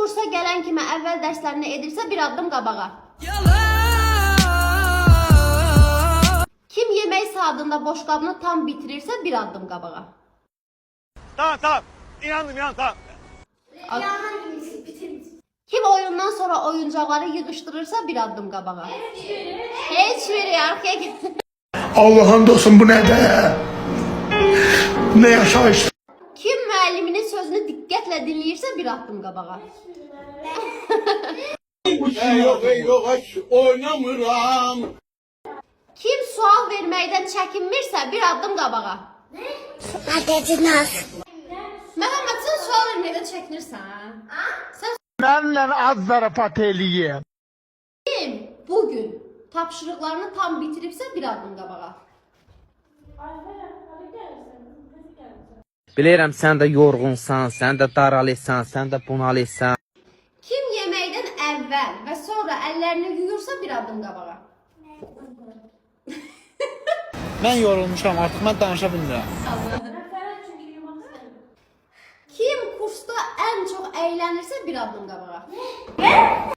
kursa gələn kimi əvvəl dərslərini edirsə bir addım qabağa. Kim yemək saatında boşqabını tam bitirirsə bir addım qabağa. Tamam. İnandım tamam. Kim oyundan sonra oyuncaqları yığışdırırsa bir addım qabağa. Heç biri arxaya getir. Allah'ın dostum bu ne be? Ne yaşayış? Kim müəlliminin sözünü diqqətlə dinləyirsə bir addım qabağa. Yok aç oynamıram. Kim sual verməkdən çəkinmirsə bir addım qabağa. Məhəmməd, sən sual verməkdən çəkinirsən? Sən Benle az zarafat eləyim. kim bugün tapşırıqlarını tam bitiribsə bir addım qabağa. Bilirəm sən də yorğunsan, sən də daralısan, sən də bunalısan. Kim yeməkdən əvvəl və sonra əllərini yuyursa bir addım qabağa. Mən yorulmuşam, artıq mən danışa bilmirəm. Kim kursda ən çox əylənirsə bir addım qabağa.